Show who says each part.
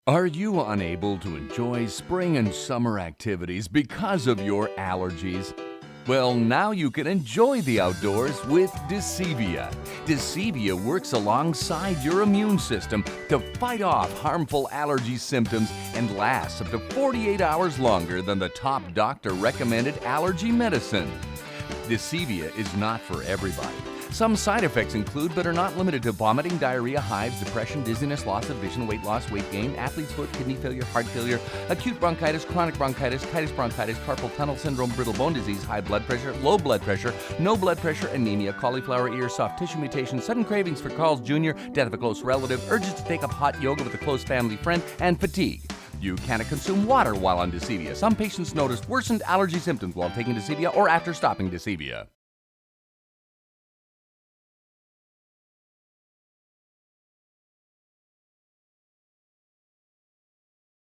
Speaker 1: Are you unable to enjoy spring and summer activities because of your allergies? Well, now you can enjoy the outdoors with Deceiva. Deceiva works alongside your immune system to fight off harmful allergy symptoms and lasts up to 48 hours longer than the top doctor-recommended allergy medicine. Deceiva is not for everybody. Some side effects include, but are not limited to, vomiting, diarrhea, hives, depression, dizziness, loss of vision, weight loss, weight gain, athlete's foot, kidney failure, heart failure, acute bronchitis, chronic bronchitis, bronchitis, carpal tunnel syndrome, brittle bone disease, high blood pressure, low blood pressure, no blood pressure, anemia, cauliflower ear, soft tissue mutation, sudden cravings for Carl's Jr., death of a close relative, urges to take up hot yoga with a close family friend, and fatigue. You cannot consume water while on Deceiva. Some patients noticed worsened allergy symptoms while taking Deceiva or after stopping Deceiva.